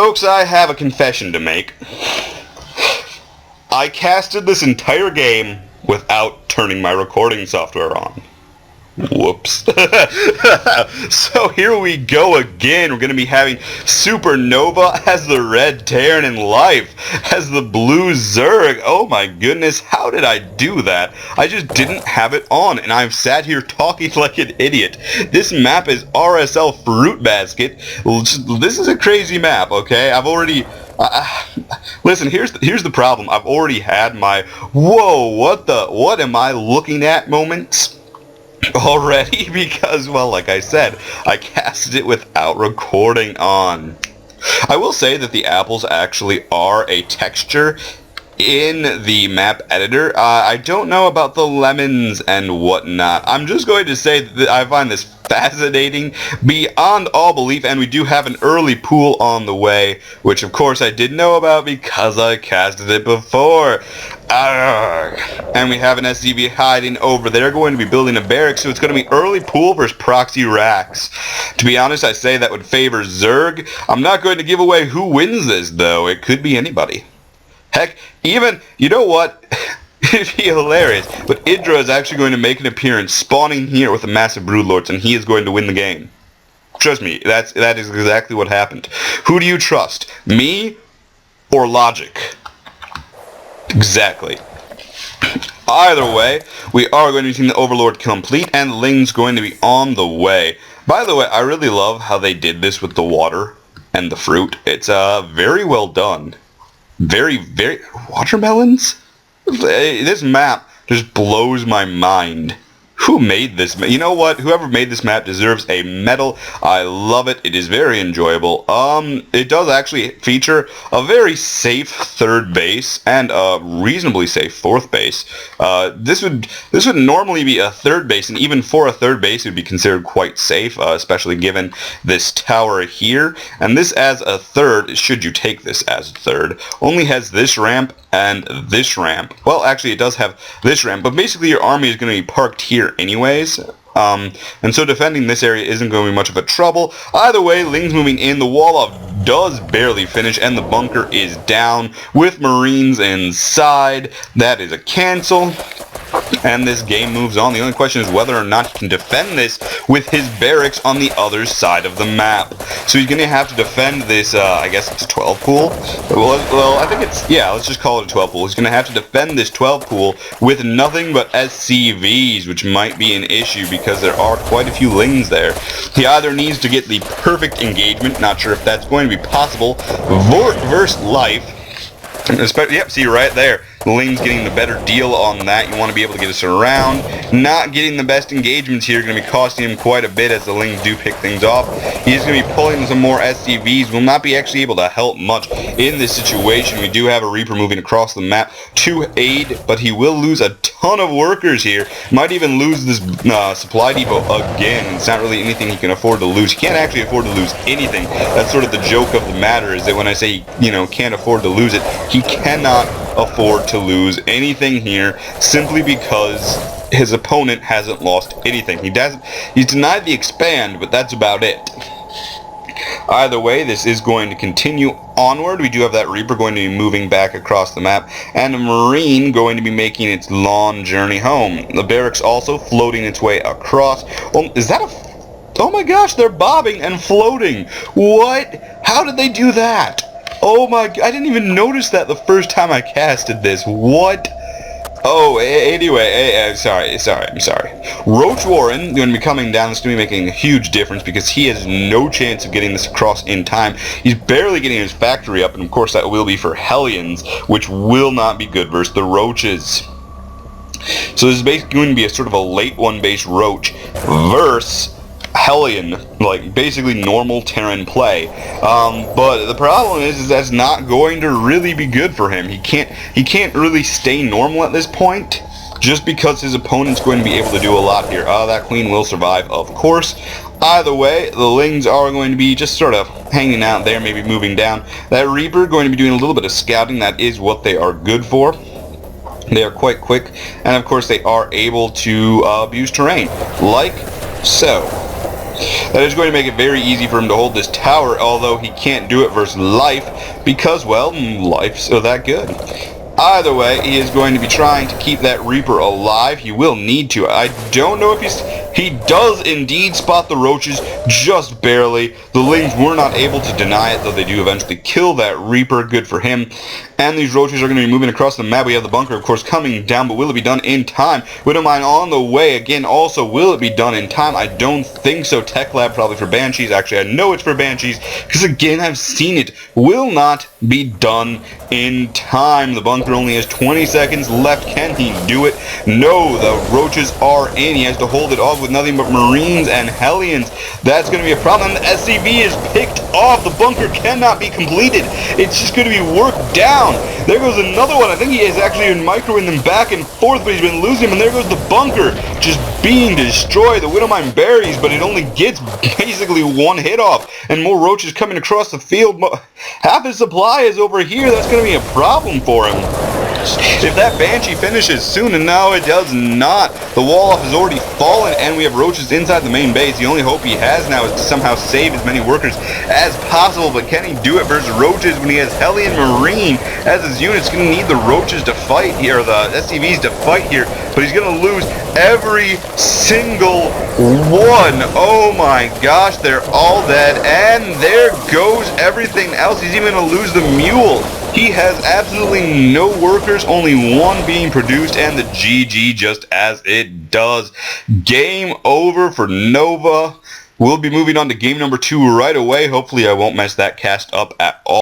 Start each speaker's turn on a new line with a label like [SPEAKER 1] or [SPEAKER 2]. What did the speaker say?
[SPEAKER 1] Folks, I have a confession to make. I casted this entire game without turning my recording software on. Whoops. So here we go again. We're going to be having Supernova as the red Terran in life, as the blue Zerg. Oh my goodness, how did I do that? I just didn't have it on, and I've sat here talking like an idiot. This map is RSL Fruit Basket. This is a crazy map, okay? I've already... listen, here's the problem. I've already had my, whoa, what am I looking at moments already, because, well, like I said, I casted it without recording on. I will say that the apples actually are a texture in the map editor. I don't know about the lemons and whatnot. I'm just going to say that I find this fascinating beyond all belief, and we do have an early pool on the way, which of course I did know about because I casted it before. And we have an SCV hiding over there, going to be building a barracks, so it's going to be early pool versus proxy racks. To be honest, I say that would favor Zerg. I'm not going to give away who wins this, though. It could be anybody. Heck, even, you know what? It'd be hilarious, but Idra is actually going to make an appearance spawning here with a massive broodlords, and he is going to win the game. Trust me, that is exactly what happened. Who do you trust? Me or logic? Exactly. Either way, we are going to be seeing the Overlord complete, and Ling's going to be on the way. By the way, I really love how they did this with the water and the fruit. It's very well done. Very, very... Watermelons? This map just blows my mind. Who made this? You know what? Whoever made this map deserves a medal. I love it. It is very enjoyable. It does actually feature a very safe third base and a reasonably safe fourth base. This would normally be a third base, and even for a third base, it would be considered quite safe, especially given this tower here. And this as a third, should you take this as a third, only has this ramp and this ramp. Well, actually, it does have this ramp, but basically your army is going to be parked here anyways, and so defending this area isn't going to be much of a trouble. Either way, Ling's moving in. The wall up does barely finish, and the bunker is down with Marines inside. That is a cancel, and this game moves on. The only question is whether or not he can defend this with his barracks on the other side of the map. So he's going to have to defend this, I guess it's 12 pool? Well, I think it's, yeah, let's just call it a 12 pool. He's going to have to defend this 12 pool with nothing but SCVs, which might be an issue because there are quite a few Lings there. He either needs to get the perfect engagement, not sure if that's going to be possible, Vort versus Life. Yep, see right there. Ling's getting the better deal on that. You want to be able to get us around. Not getting the best engagements here going to be costing him quite a bit as the Lings do pick things off. He's going to be pulling some more SCVs. Will not be actually able to help much in this situation. We do have a Reaper moving across the map to aid, but he will lose a ton of workers here. Might even lose this supply depot again. It's not really anything he can afford to lose. He can't actually afford to lose anything. That's sort of the joke of the matter, is that when I say, can't afford to lose it, he cannot afford to lose anything here simply because his opponent hasn't lost anything. He's denied the expand, but that's about it. Either way, this is going to continue onward. We do have that Reaper going to be moving back across the map, and a Marine going to be making its long journey home. The barracks also floating its way across. Oh, is that a... Oh my gosh, they're bobbing and floating. What? How did they do that? Oh my, I didn't even notice that the first time I casted this. What? Oh, anyway, I'm sorry. Roach Warren going to be coming down. This is going to be making a huge difference because he has no chance of getting this across in time. He's barely getting his factory up, and of course that will be for Hellions, which will not be good versus the Roaches. So this is basically going to be a sort of a late one base Roach versus Hellion, like basically normal Terran play. But the problem is that's not going to really be good for him. He can't really stay normal at this point, just because his opponent's going to be able to do a lot here. That Queen will survive, of course. Either way, the Lings are going to be just sort of hanging out there, maybe moving down. That Reaper going to be doing a little bit of scouting. That is what they are good for. They are quite quick, and of course they are able to abuse terrain, like so. That is going to make it very easy for him to hold this tower, although he can't do it versus life because, well, life's so that good. Either way, he is going to be trying to keep that Reaper alive. He will need to. I don't know if he does indeed spot the roaches, just barely. The Lings were not able to deny it, though they do eventually kill that Reaper. Good for him. And these roaches are going to be moving across the map. We have the bunker, of course, coming down, but will it be done in time? Widowmine on the way. Again, also, will it be done in time? I don't think so. Tech Lab probably for Banshees. Actually, I know it's for Banshees, because again, I've seen it. Will not be done in time. The bunker only has 20 seconds left. Can he do it? No, the roaches are in. He has to hold it off with nothing but Marines and Hellions. That's going to be a problem. The SCV is picked off. The bunker cannot be completed. It's just going to be worked down. There goes another one. I think he has actually been microwaving them back and forth, but he's been losing them. And there goes the bunker, just being destroyed. The Widowmine buries, but it only gets basically one hit off. And more roaches coming across the field. Half his supply is over here. That's going to be a problem for him. If that Banshee finishes soon, and no, it does not. The wall-off has already fallen, and we have roaches inside the main base. The only hope he has now is to somehow save as many workers as possible, but can he do it versus roaches when he has Hellion Marine as his unit? He's going to need the roaches to fight here, or the SCVs to fight here, but he's going to lose every single one. Oh my gosh, they're all dead, and there goes everything else. He's even going to lose the mule. He has absolutely no workers, only one being produced, and the GG just as it does. Game over for Nova. We'll be moving on to game number 2 right away. Hopefully I won't mess that cast up at all.